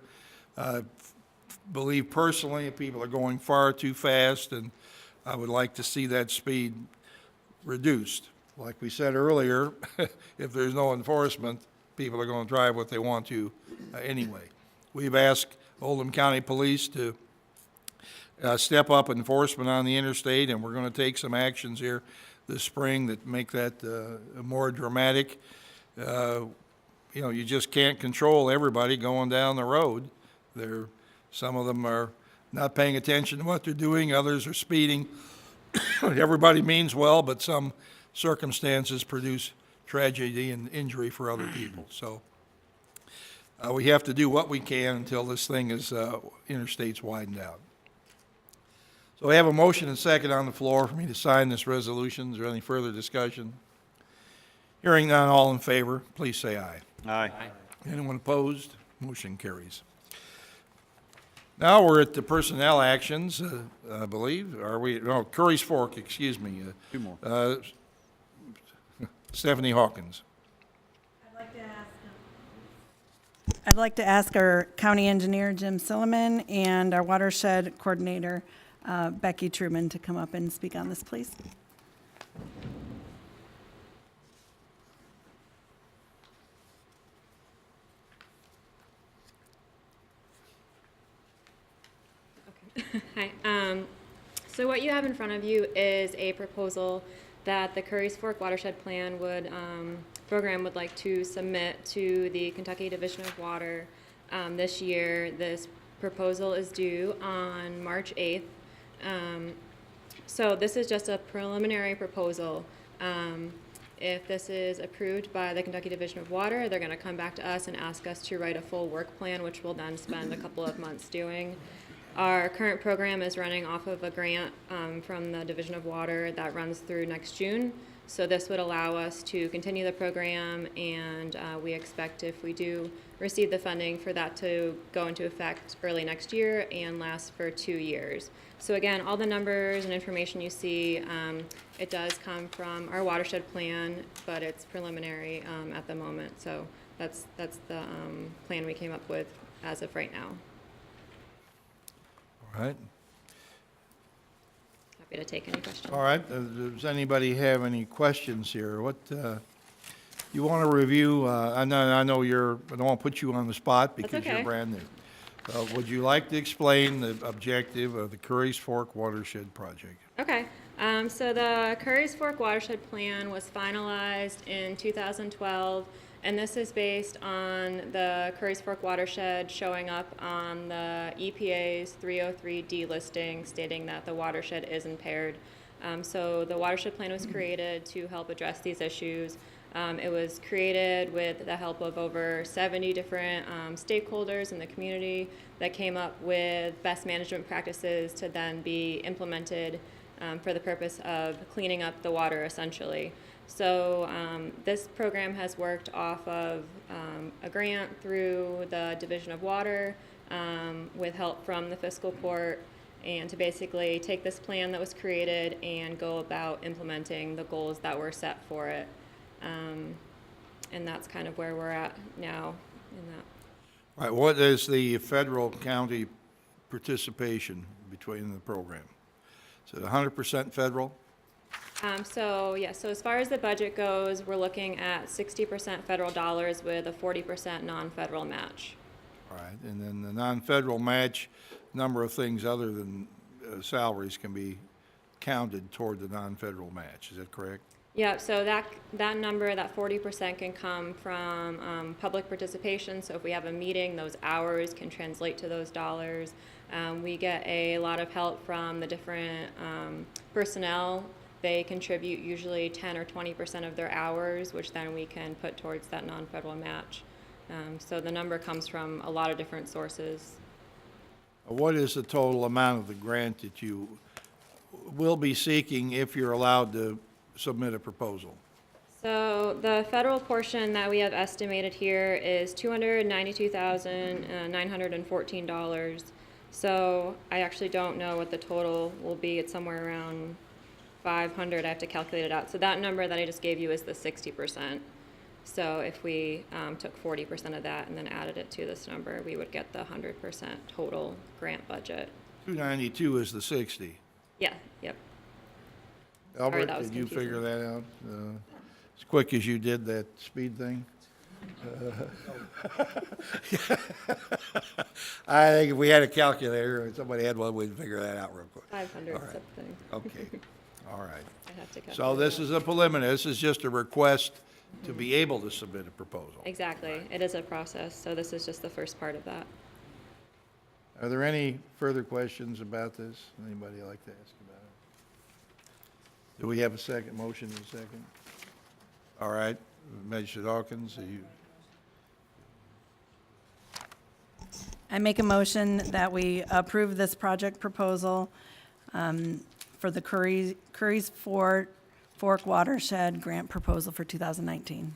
Believe personally, people are going far too fast, and I would like to see that speed reduced. Like we said earlier, if there's no enforcement, people are going to drive what they want to anyway. We've asked Oldham County Police to step up enforcement on the interstate, and we're going to take some actions here this spring that make that more dramatic. You know, you just can't control everybody going down the road. Some of them are not paying attention to what they're doing, others are speeding. Everybody means well, but some circumstances produce tragedy and injury for other people. So we have to do what we can until this thing is, interstate's widened out. So we have a motion and second on the floor for me to sign this resolution. Is there any further discussion? Hearing none, all in favor, please say aye. Aye. Anyone opposed? Motion carries. Now we're at the personnel actions, I believe. Are we, no, Curry's Fork, excuse me. Two more. Stephanie Hawkins. I'd like to ask our county engineer, Jim Silliman, and our watershed coordinator, Becky Truman, to come up and speak on this, please. Hi. So what you have in front of you is a proposal that the Curry's Fork Watershed Plan program would like to submit to the Kentucky Division of Water this year. This proposal is due on March 8th. So this is just a preliminary proposal. If this is approved by the Kentucky Division of Water, they're going to come back to us and ask us to write a full work plan, which we'll then spend a couple of months doing. Our current program is running off of a grant from the Division of Water that runs through next June. So this would allow us to continue the program, and we expect, if we do receive the funding, for that to go into effect early next year and last for 2 years. So again, all the numbers and information you see, it does come from our watershed plan, but it's preliminary at the moment. So that's the plan we came up with as of right now. All right. Happy to take any questions. All right. Does anybody have any questions here? What you want to review? I know you're. I don't want to put you on the spot because That's okay. you're brand new. Would you like to explain the objective of the Curry's Fork Watershed Project? Okay. So the Curry's Fork Watershed Plan was finalized in 2012, and this is based on the Curry's Fork Watershed showing up on the EPA's 303D listing, stating that the watershed is impaired. So the watershed plan was created to help address these issues. It was created with the help of over 70 different stakeholders in the community that came up with best management practices to then be implemented for the purpose of cleaning up the water, essentially. So this program has worked off of a grant through the Division of Water with help from the Fiscal Court, and to basically take this plan that was created and go about implementing the goals that were set for it. And that's kind of where we're at now in that. All right. What is the federal county participation between the program? Is it 100% federal? So as far as the budget goes, we're looking at 60% federal dollars with a 40% non-federal match. All right. And then the non-federal match, number of things other than salaries can be counted toward the non-federal match. Is that correct? Yeah, so that number, that 40%, can come from public participation. So if we have a meeting, those hours can translate to those dollars. We get a lot of help from the different personnel. They contribute usually 10 or 20% of their hours, which then we can put towards that non-federal match. So the number comes from a lot of different sources. What is the total amount of the grant that you will be seeking if you're allowed to submit a proposal? So the federal portion that we have estimated here is $292,914. So I actually don't know what the total will be. It's somewhere around 500. I have to calculate it out. So that number that I just gave you is the 60%. So if we took 40% of that and then added it to this number, we would get the 100% total grant budget. 292 is the 60. Yeah, yep. Albert, that was did you confusing. figure that out as quick as you did that speed thing? I think if we had a calculator, or somebody had one, we'd figure that out real quick. 500 All right. something. Okay, all right. I have to So calculate this that. is a preliminary, this is just a request to be able to submit a proposal. Exactly. It is a process, so this is just the first part of that. Are there any further questions about this? Anybody like to ask about it? Do we have a second, motion and a second? All right, Magistrate Hawkins, are you, I make a motion that we approve this project proposal for the Curry's Fork Watershed Grant Proposal for 2019.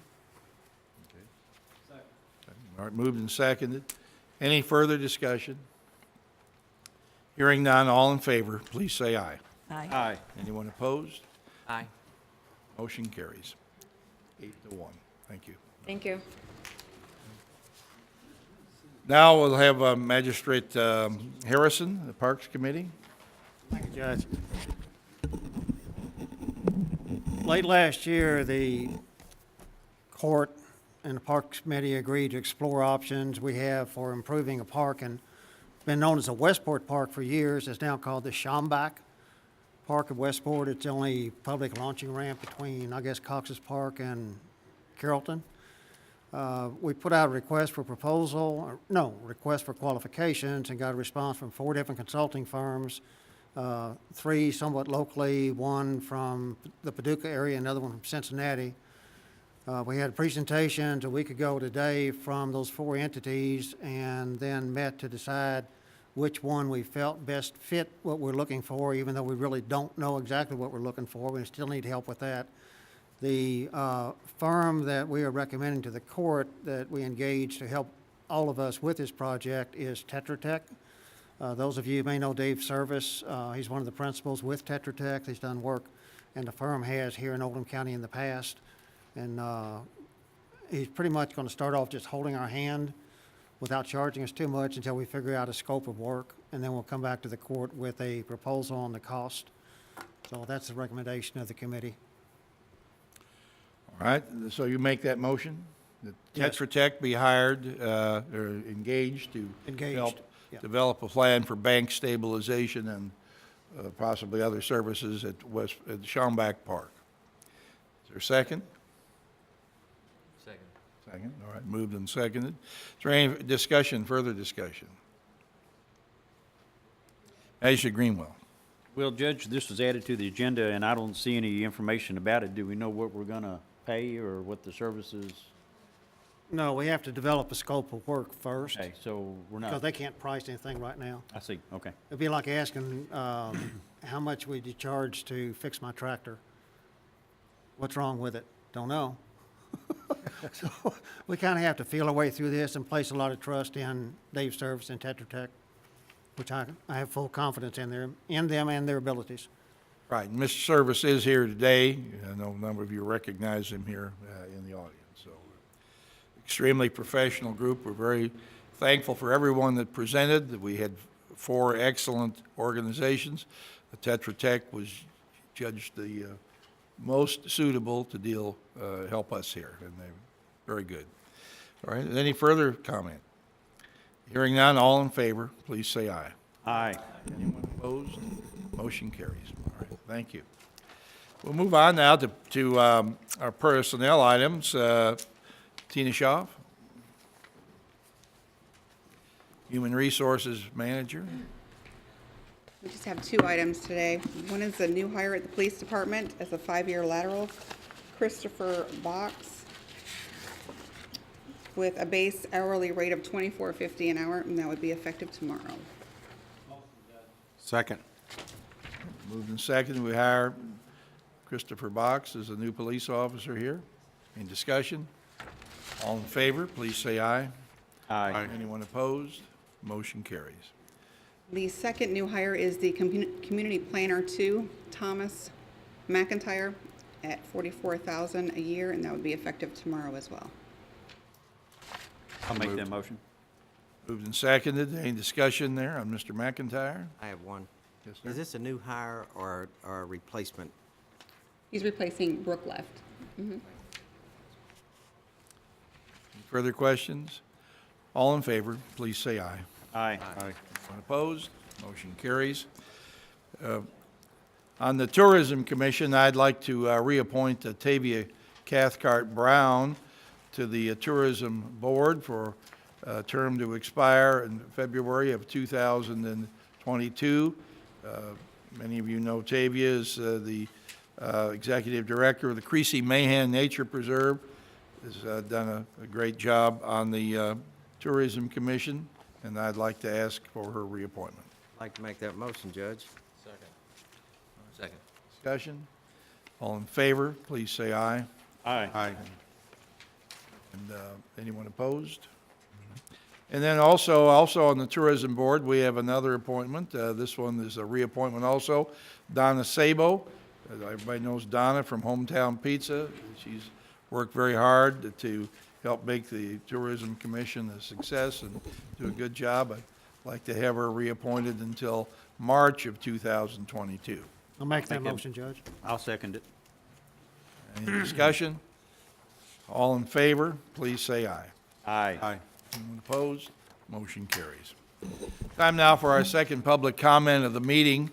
all right, moved and seconded. Any further discussion? Hearing none, all in favor, please say aye. Aye. Aye. Anyone opposed? Aye. Motion carries. 8-1. Thank you. Thank you. Now we'll have Magistrate Harrison, the Parks Committee. Thank you, Judge. Late last year, the court and the Parks Committee agreed to explore options we have for improving a park, and been known as the Westport Park for years. It's now called the Schambach Park of Westport. It's the only public launching ramp between, I guess, Cox's Park and Carrollton. We put out a request for request for qualifications, and got a response from 4 different consulting firms, 3 somewhat locally, 1 from the Paducah area, another one from Cincinnati. We had presentations a week ago today from those 4 entities, and then met to decide which one we felt best fit what we're looking for, even though we really don't know exactly what we're looking for. We still need help with that. The firm that we are recommending to the court that we engage to help all of us with this project is Tetra Tech. Those of you may know Dave Service. He's one of the principals with Tetra Tech. He's done work, and the firm has here in Oldham County in the past. And he's pretty much going to start off just holding our hand without charging us too much until we figure out a scope of work, and then we'll come back to the court with a proposal on the cost. So that's the recommendation of the committee. All right, so you make that motion? That Yes. Tetra Tech be hired, or engaged to Engaged, help yeah. develop a plan for bank stabilization and possibly other services at Schambach Park. Is there a second? Second. Second, all right, moved and seconded. Is there any discussion, further discussion? Magistrate Greenwell. Well, Judge, this was added to the agenda, and I don't see any information about it. Do we know what we're gonna pay or what the services? No, we have to develop a scope of work first, Okay, so we're because not, they can't price anything right now. I see, okay. It'd be like asking, how much would you charge to fix my tractor? What's wrong with it? Don't know. So we kind of have to feel our way through this and place a lot of trust in Dave Service and Tetra Tech, which I have full confidence in them and their abilities. Right, and Mr. Service is here today. I know a number of you recognize him here in the audience. So, extremely professional group. We're very thankful for everyone that presented. We had 4 excellent organizations. The Tetra Tech was judged the most suitable to help us here, and they're very good. All right, any further comment? Hearing none, all in favor, please say aye. Aye. Anyone opposed? Motion carries. All right, thank you. We'll move on now to our personnel items. Tina Shaw, Human Resources Manager. We just have 2 items today. One is a new hire at the police department as a 5-year lateral, Christopher Box. with a base hourly rate of $24.50 an hour, and that would be effective tomorrow. Second. Moved and seconded, we hire Christopher Box as a new police officer here. Any discussion? All in favor, please say aye. Aye. Anyone opposed? Motion carries. The second new hire is the Community Planner 2, Thomas McIntyre, at $44,000 a year, and that would be effective tomorrow as well. I'll make that motion. Moved and seconded, any discussion there on Mr. McIntyre? I have one. Yes, sir. Is this a new hire or a replacement? He's replacing Brooke Left. Mhm. Further questions? All in favor, please say aye. Aye. Anyone opposed? Motion carries. On the Tourism Commission, I'd like to reappoint Tavia Cathcart Brown to the Tourism Board for a term to expire in February of 2022. Many of you know Tavia is the Executive Director of the Creasy Mahan Nature Preserve. Has done a great job on the Tourism Commission, and I'd like to ask for her reappointment. I'd like to make that motion, Judge. Second. Discussion? All in favor, please say aye. Aye. And anyone opposed? And then also on the Tourism Board, we have another appointment. This one is a reappointment also. Donna Sabo. Everybody knows Donna from Hometown Pizza. She's worked very hard to help make the Tourism Commission a success and do a good job. I'd like to have her reappointed until March of 2022. I'll make that motion, Judge. I'll second it. Any discussion? All in favor, please say aye. Aye. Anyone opposed? Motion carries. Time now for our second public comment of the meeting.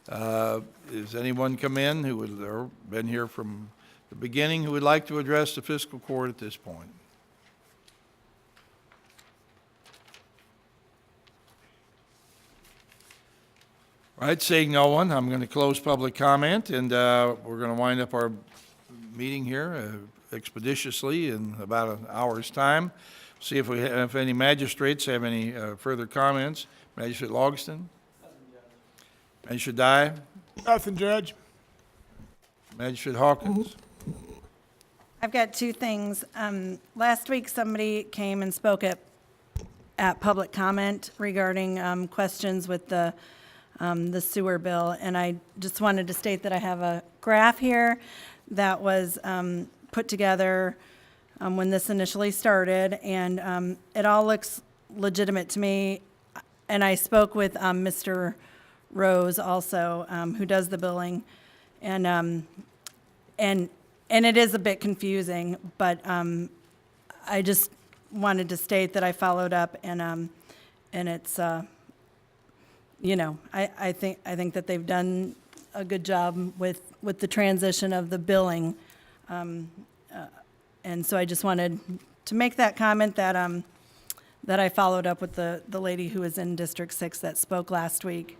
Does anyone come in who would, or been here from the beginning, who would like to address the fiscal court at this point? All right, seeing no one, I'm going to close public comment, and we're going to wind up our meeting here expeditiously in about an hour's time. See if we have, if any magistrates have any further comments. Magistrate Logston? Magistrate Dye? Nothing, Judge. Magistrate Hawkins? I've got two things. Last week, somebody came and spoke at public comment regarding questions with the sewer bill, and I just wanted to state that I have a graph here that was put together when this initially started, and it all looks legitimate to me. And I spoke with Mr. Rose also, who does the billing, and it is a bit confusing, but I just wanted to state that I followed up, and it's you know, I think that they've done a good job with the transition of the billing, and so I just wanted to make that comment that that I followed up with the lady who was in District 6 that spoke last week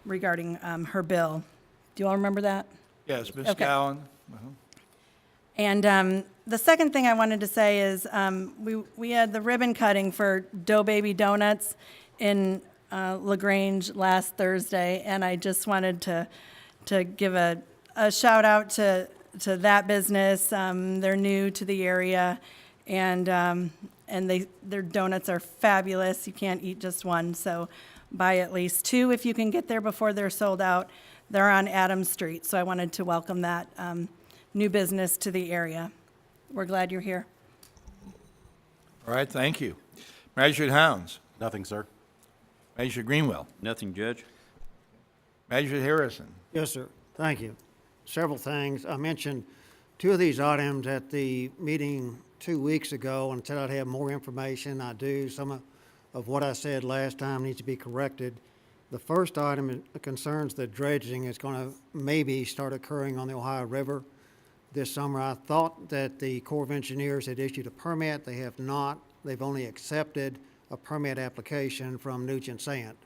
regarding her bill. Do you all remember that? Yes, Ms. Okay. Cowan? And the second thing I wanted to say is we had the ribbon cutting for Dough Baby Donuts in LaGrange last Thursday, and I just wanted to give a shout out to that business. They're new to the area, and their donuts are fabulous. You can't eat just one, so buy at least two if you can get there before they're sold out. They're on Adams Street, so I wanted to welcome that new business to the area. We're glad you're here. All right, thank you. Magistrate Hounds? Nothing, sir. Magistrate Greenwell? Nothing, Judge. Magistrate Harrison? Yes, sir. Thank you. Several things. I mentioned two of these items at the meeting 2 weeks ago and said I'd have more information. I do. Some of what I said last time needs to be corrected. The first item concerns the dredging. It's going to maybe start occurring on the Ohio River this summer. I thought that the Corps of Engineers had issued a permit. They have not. They've only accepted a permit application from Nugent Sand.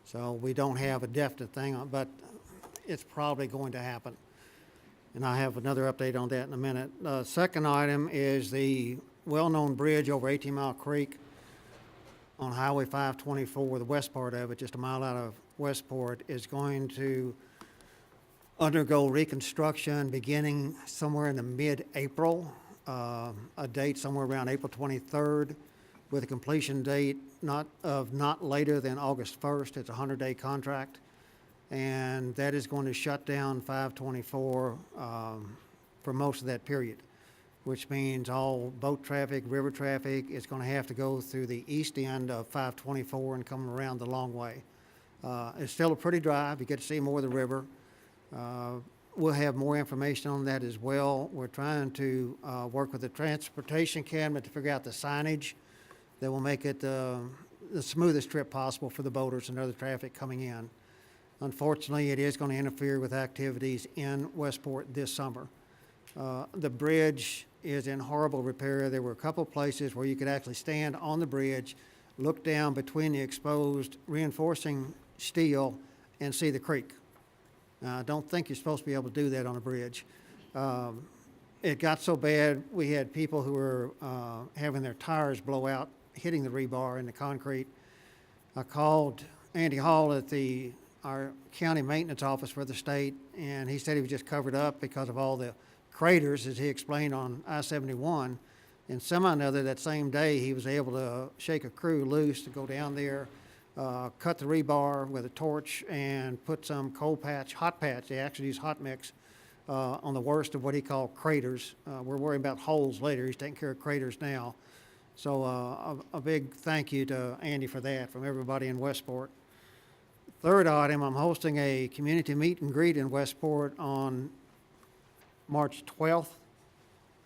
So we don't have a definite thing, but it's probably going to happen. And I have another update on that in a minute. Second item is the well-known bridge over 18 Mile Creek on Highway 524, the west part of it, just a mile out of Westport, is going to undergo reconstruction beginning somewhere in the mid-April, a date somewhere around April 23rd, with a completion date not later than August 1st. It's a 100-day contract, and that is going to shut down 524 for most of that period, which means all boat traffic, river traffic is going to have to go through the east end of 524 and come around the long way. It's still a pretty drive. You get to see more of the river. We'll have more information on that as well. We're trying to work with the Transportation Cabinet to figure out the signage that will make it the smoothest trip possible for the boaters and other traffic coming in. Unfortunately, it is going to interfere with activities in Westport this summer. The bridge is in horrible repair. There were a couple places where you could actually stand on the bridge, look down between the exposed reinforcing steel, and see the creek. I don't think you're supposed to be able to do that on a bridge. It got so bad, we had people who were having their tires blow out, hitting the rebar and the concrete. I called Andy Hall at our county maintenance office for the state, and he said he was just covered up because of all the craters, as he explained, on I-71. And somehow or another, that same day, he was able to shake a crew loose to go down there, cut the rebar with a torch, and put some coal patch, hot patch, they actually use hot mix, on the worst of what he called craters. We're worrying about holes later. He's taking care of craters now. So a big thank you to Andy for that from everybody in Westport. Third item, I'm hosting a community meet and greet in Westport on March 12th,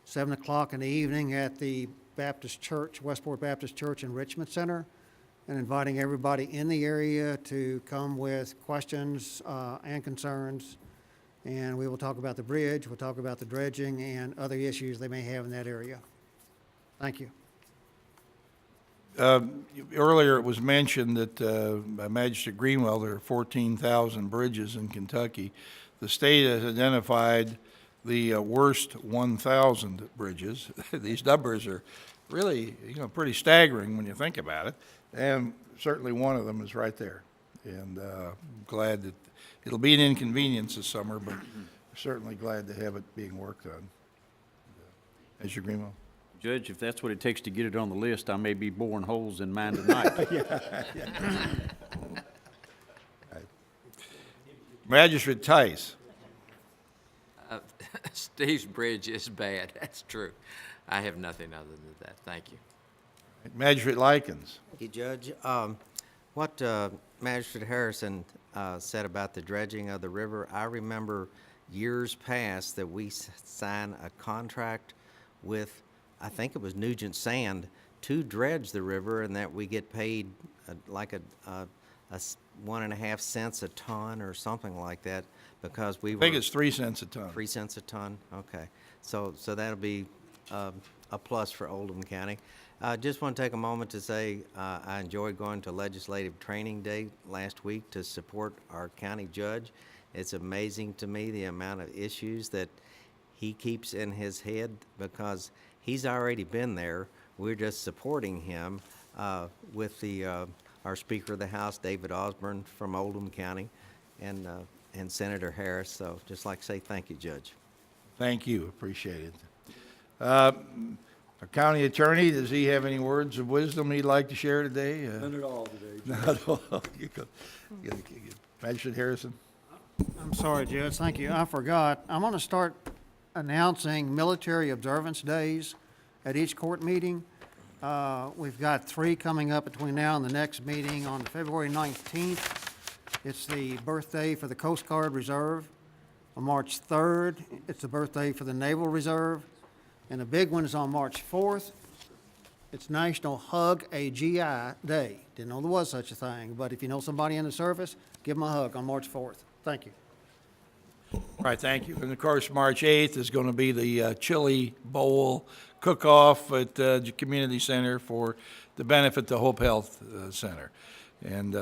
7 o'clock in the evening at the Baptist Church, Westport Baptist Church in Richmond Center, and inviting everybody in the area to come with questions and concerns. And we will talk about the bridge, we'll talk about the dredging and other issues they may have in that area. Thank you. Earlier, it was mentioned that by Magistrate Greenwell, there are 14,000 bridges in Kentucky. The state has identified the worst 1,000 bridges. These numbers are really, pretty staggering when you think about it. And certainly one of them is right there. And I'm glad that it'll be an inconvenience this summer, but certainly glad to have it being worked on. Magistrate Greenwell. Judge, if that's what it takes to get it on the list, I may be boring holes in mine tonight. Magistrate Tice. Steve's bridge is bad, that's true. I have nothing other than that, thank you. Magistrate Likens. Thank you, Judge. What Magistrate Harrison said about the dredging of the river, I remember years past that we signed a contract with, I think it was Nugent Sand, to dredge the river, and that we get paid like a 1.5 cents a ton or something like that, because we were. I think it's 3 cents a ton. 3 cents a ton, okay. So that'll be a plus for Oldham County. Just want to take a moment to say I enjoyed going to Legislative Training Day last week to support our county judge. It's amazing to me the amount of issues that he keeps in his head, because he's already been there. We're just supporting him with our Speaker of the House, David Osborne from Oldham County, and Senator Harris. So just like to say thank you, Judge. Thank you, appreciate it. Our county attorney, does he have any words of wisdom he'd like to share today? None at all today. Not at all. Magistrate Harrison. I'm sorry, Judge, thank you. I forgot. I'm going to start announcing military observance days at each court meeting. We've got 3 coming up between now and the next meeting. On February 19th, it's the birthday for the Coast Guard Reserve. On March 3rd, it's the birthday for the Naval Reserve. And the big one is on March 4th. It's National Hug a GI Day. Didn't know there was such a thing, but if you know somebody in the service, give them a hug on March 4th. Thank you. All right, thank you. And of course, March 8th is going to be the Chili Bowl cook-off at the Community Center for the benefit to Hope Health Center. And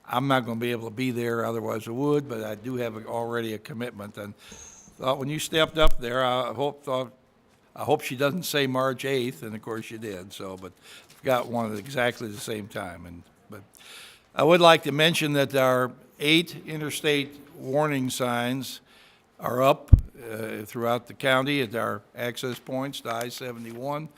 I'm not going to be able to be there, otherwise I would, but I do have already a commitment. And thought when you stepped up there, I thought I hope she doesn't say March 8th, and of course she did, so, but got one at exactly the same time. But I would like to mention that our 8 interstate warning signs are up throughout the county at our access points to I-71.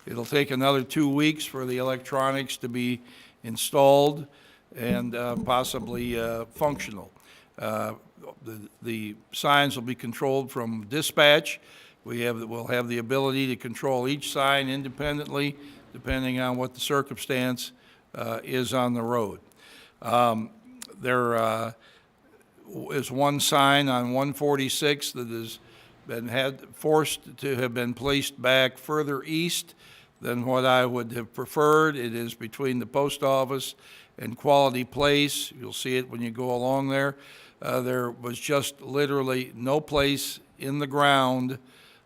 It'll take another 2 weeks for the electronics to be installed and possibly functional. The signs will be controlled from dispatch. We'll have the ability to control each sign independently, depending on what the circumstance is on the road. There is one sign on 146 that has been forced to have been placed back further east than what I would have preferred. It is between the post office and Quality Place. You'll see it when you go along there. There was just literally no place in the ground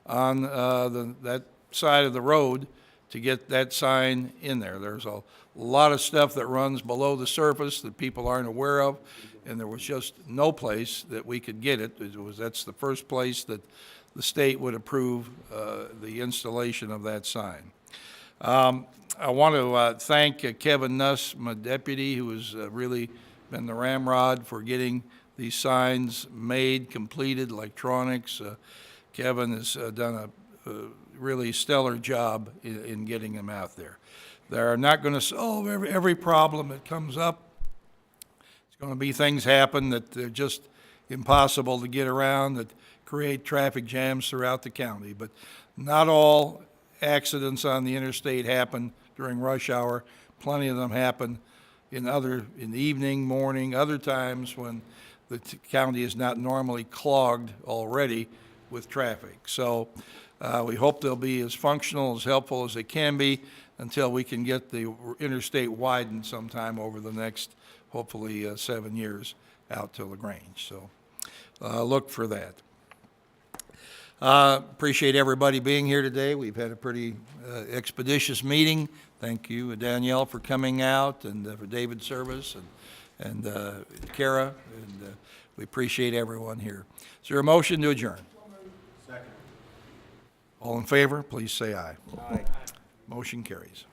on that side of the road to get that sign in there. There's a lot of stuff that runs below the surface that people aren't aware of, and there was just no place that we could get it. That's the first place that the state would approve the installation of that sign. I want to thank Kevin Nuss, my deputy, who has really been the ramrod for getting these signs made, completed, electronics. Kevin has done a really stellar job in getting them out there. They're not going to solve every problem that comes up. It's going to be things happen that are just impossible to get around, that create traffic jams throughout the county. But not all accidents on the interstate happen during rush hour. Plenty of them happen in the evening, morning, other times when the county is not normally clogged already with traffic. So we hope they'll be as functional, as helpful as they can be until we can get the interstate widened sometime over the next, hopefully, 7 years out to LaGrange. So look for that. Appreciate everybody being here today. We've had a pretty expeditious meeting. Thank you, Danielle, for coming out, and for David's service, and Kara, and we appreciate everyone here. Is there a motion to adjourn? Second. All in favor, please say aye. Aye. Motion carries.